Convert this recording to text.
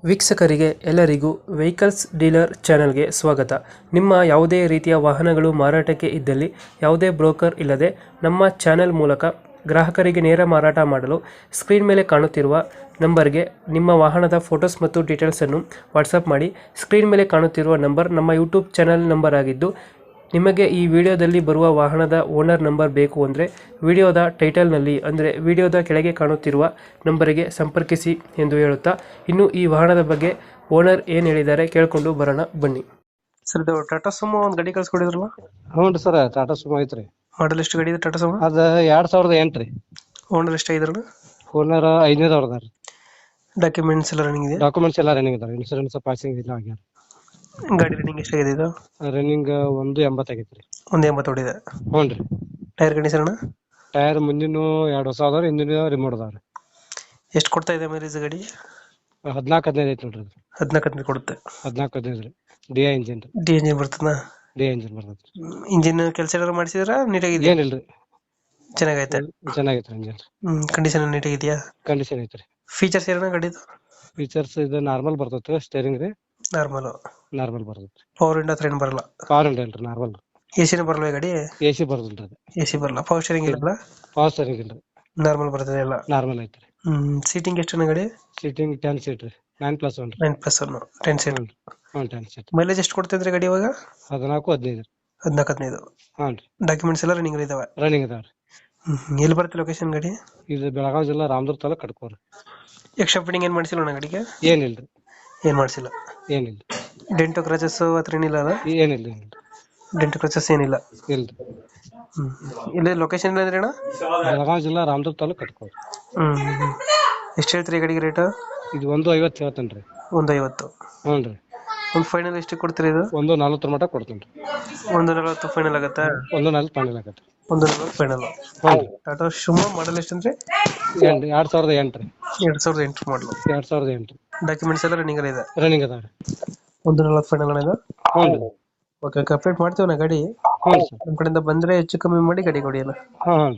ವೀಕ್ಷಕರಿಗೆ ಎಲ್ಲರಿಗೂ vehicles dealer ಚಾನೆಲ್ಗೆ ಸ್ವಾಗತ. ನಿಮ್ಮ ಯಾವುದೇ ರೀತಿಯ ವಾಹನಗಳು ಮಾರಾಟಕ್ಕೆ ಇದ್ದಲ್ಲಿ ಯಾವುದೇ ಬ್ರೋಕರ್ ಇಲ್ಲದೆ ನಮ್ಮ ಚಾನೆಲ್ ಮೂಲಕ ಗ್ರಾಹಕರಿಗೆ ನೇರ ಮಾರಾಟ ಮಾಡಲು ಸ್ಕ್ರೀನ್ ಮೇಲೆ ಕಾಣುತ್ತಿರುವ ನಂಬರ್ಗೆ ನಿಮ್ಮ ವಾಹನದ ಫೋಟೋಸ್ ಮತ್ತು ಡೀಟೇಲ್ಸನ್ನು ವಾಟ್ಸಪ್ ಮಾಡಿ. ಸ್ಕ್ರೀನ್ ಮೇಲೆ ಕಾಣುತ್ತಿರುವ ನಂಬರ್ ನಮ್ಮ ಯೂಟ್ಯೂಬ್ ಚಾನೆಲ್ ನಂಬರ್ ಆಗಿದ್ದು, ನಿಮಗೆ ಈ ವಿಡಿಯೋದಲ್ಲಿ ಬರುವ ವಾಹನದ ಓನರ್ ನಂಬರ್ ಬೇಕು ಅಂದರೆ ವಿಡಿಯೋದ ಟೈಟಲ್ನಲ್ಲಿ ಅಂದರೆ ವಿಡಿಯೋದ ಕೆಳಗೆ ಕಾಣುತ್ತಿರುವ ನಂಬರಿಗೆ ಸಂಪರ್ಕಿಸಿ ಎಂದು ಹೇಳುತ್ತಾ, ಇನ್ನು ಈ ವಾಹನದ ಬಗ್ಗೆ ಓನರ್ ಏನು ಹೇಳಿದ್ದಾರೆ ಕೇಳಿಕೊಂಡು ಬರೋಣ ಬನ್ನಿ. ಸರ್, ಇದು ಟಾಟಾ ಸುಮೋ ಒಂದು ಗಾಡಿ ಕಳ್ಸ್ಕೊಡಿದ್ರಲ್ಲ? ಹ್ಞೂ ರೀ ಸರ್, ಟಾಟಾ ಸುಮೋ ಐತ್ರಿ. ಮಾಡಲ್ ಎಷ್ಟು ಗಾಡಿ ಇದೆ ಟಾಟಾ ಸುಮೋ? ಅದ 2008 ರೀ. ಓನರ್ ಎಷ್ಟು ಆಗಿದ್ರಲ್ಲ? ಓನರ್ 5ನೇದವ್ರ ರೀ. ಡಾಕ್ಯುಮೆಂಟ್ಸ್ ಎಲ್ಲ ರನ್ನಿಂಗ್ ಇದೆ? ಡಾಕ್ಯುಮೆಂಟ್ಸ್ ಎಲ್ಲ ರನ್ನಿಂಗ್ ಇದಾವೆ. ಇನ್ಸೂರೆನ್ಸ್ ಪಾಸಿಂಗ್ ಇಲ್ಲ ಆಗ್ಯಾರ. ಗಾಡಿ ರನ್ನಿಂಗ್ ಎಷ್ಟಾಗಿದೆ ಇದು? ರನ್ನಿಂಗ್ 180 ಆಗೈತ್ರಿ. ಒಂದು 80 ಹೊಡಿದೆ. ಹ್ಞೂ ರೀ. ಟೈರ್ ಕಂಡೀಷನ್ ಅಣ್ಣ? ಟೈರ್ ಮುಂದಿನ 2 ಹೊಸ ಅದಾವ್ರಿ, ಹಿಂದಿನ ರಿಮೋಟ್ ಅದಾವ್ರಿ. ಎಷ್ಟು ಕೊಡ್ತಾ ಇದೆ ಮೈಲೇಜ್ ಗಾಡಿ? 14-15 ಐತಿ ನೋಡ್ರಿ. 14 ಕೊಡುತ್ತೆ. 14-15 ರೀ. ಡಿ ಇಂಜಿನ್ ರೀ. ಡಿ ಇಂಜಿನ್ ಬರ್ತದ? ಡಿ ಇಂಜಿನ್ ಬರ್ತೈತ್ರಿ. ಇಂಜಿನ್ ಕೆಲಸ ಏನಾದ್ರು ಮಾಡಿಸಿದ್ರ? ನೀಟಾಗಿದೆ? ಏನಿಲ್ರಿ, ಚೆನ್ನಾಗೈತೆ. ಚೆನ್ನಾಗೈತ್ರಿ ಇಂಜಿನ್. ಕಂಡೀಷನ್ ನೀಟಾಗಿದೆಯಾ? ಕಂಡೀಷನ್ ಐತ್ರಿ. ಫೀಚರ್ಸ್ ಏನೋ ಗಾಡಿದು? ಫೀಚರ್ಸ್ ಇದು ನಾರ್ಮಲ್ ಬರ್ತೈತ್ರಿ. ಸ್ಟೇರಿಂಗ್ ರೀ ನಾರ್ಮಲ್ ಬರ್ತೈತ್ರಿ. ಪವರ್ ಇಂಡ ಹತ್ರ ಏನು ಬರಲ್ಲ? ಪವರ್ ಇಂಡ ಇಲ್ರಿ, ನಾರ್ಮಲ್. ಎಸಿನೂ ಬರಲ್ಲ ಗಾಡಿ? AC ಬರ್ತೈತ್ರಿ. ಅದು ಎಸಿ ಬರಲ್ಲ. ಪವರ್ ಸ್ಟೇರಿಂಗ್ ಇಲ್ಲ? ಪವರ್ ಸ್ಟೇರಿಂಗ್ ಇಲ್ರಿ, ನಾರ್ಮಲ್ ಬರ್ತದೆ ಎಲ್ಲ? ನಾರ್ಮಲ್ ಐತ್ರಿ. ಸೀಟಿಂಗ್ ಎಷ್ಟು ಗಾಡಿ? ಸೀಟಿಂಗ್ 10 ಸೀಟ್ ರೀ. 9+1 ರೀ. 9+1 10 ಸೀಟ್. ಹ್ಞೂ 10 ಸೀಟ್. ಮೈಲೇಜ್ ಎಷ್ಟು ಕೊಡ್ತಿದ್ರಿ ಗಾಡಿ ಇವಾಗ? 14-15 ರೀ. 14-15. ಹ್ಞೂ ರೀ. ಡಾಕ್ಯುಮೆಂಟ್ಸ್ ಎಲ್ಲ ರನ್ನಿಂಗ್ ಇದಾವೆ? ರನ್ನಿಂಗ್ ಇದಾವ್ರಿ. ಎಲ್ಲಿ ಬರುತ್ತೆ ಲೊಕೇಶನ್ ಗಾಡಿ? ಇದು ಬೆಳಗಾವಿ ಜಿಲ್ಲಾ ರಾಮದುರ್ಗ ತಾಲೂಕು ಕಟ್ಕೋರಿ. ಎಕ್ಸ್ಟ್ರಾ ಫಿಟ್ಟಿಂಗ್ ಏನು ಮಾಡಿಸಿಲ್ಲ ಗಾಡಿಗೆ? ಏನಿಲ್ರಿ, ಏನು ಮಾಡಿಸಿಲ್ಲ. ಏನಿಲ್ಲ. ಡೆಂಟು ಕ್ರಚಸ್ ಹತ್ರ ಏನಿಲ್ಲ ಅಲ್ಲ? ಏನಿಲ್ಲ, ಡೆಂಟು ಕ್ರಚಸ್ ಏನಿಲ್ಲ? ಇಲ್ರಿ. ಇಲ್ಲಿ ಲೊಕೇಶನ್ ಇಲ್ಲ ಅಂದ್ರೆ ಅಣ್ಣ? ಬೆಳಗಾವಿ ಜಿಲ್ಲಾ ರಾಮದುರ್ಗ ತಾಲೂಕು ಕಟ್ಕೋರಿ. ಎಷ್ಟು ಹೇಳ್ತೀರಿ ಗಾಡಿಗೆ ರೇಟ್? ಇದು 150 ಹೇಳ್ತೇನೆ ರೀ. 150? ಹ್ಞೂ ರೀ. ಒಂದು ಫೈನಲ್ ಎಷ್ಟು ಕೊಡ್ತೀರಿ ಇದು? 140 ಮಟ ಕೊಡ್ತೇನೆ ರೀ. 140 ಫೈನಲ್ ಆಗುತ್ತಾ? 140 ಫೈನಲ್ ಆಗತ್ತೆ. 140 ಫೈನಲ್. ಹ್ಞೂ ರೀ. ಟಾಟಾ ಸುಮೋ ಮಾಡಲ್ ಎಷ್ಟು ಅಂದ್ರೆ? 2008 ರೀ. 2008 ಮಾಡಲು. 2008. ಡಾಕ್ಯುಮೆಂಟ್ಸ್ ಎಲ್ಲ ರನ್ನಿಂಗ್ ಇದೆ? ರನ್ನಿಂಗ್ ಅದಾವ್ರಿ. 140 ಫೈನಲ್ ಅಣ್ಣ ಇದು? ಹ್ಞೂ ರೀ. ಓಕೆ, ಕಂಪ್ಲೀಟ್ ಮಾಡ್ತೀವಿ ನಾ ಗಾಡಿ. ಹ್ಞೂ ಸರ್. ನಮ್ಮ ಕಡೆಯಿಂದ ಬಂದರೆ ಹೆಚ್ಚು ಕಮ್ಮಿ ಮಾಡಿ ಗಾಡಿ ಕೊಡಿ ಅಣ್ಣ. ಹಾಂ.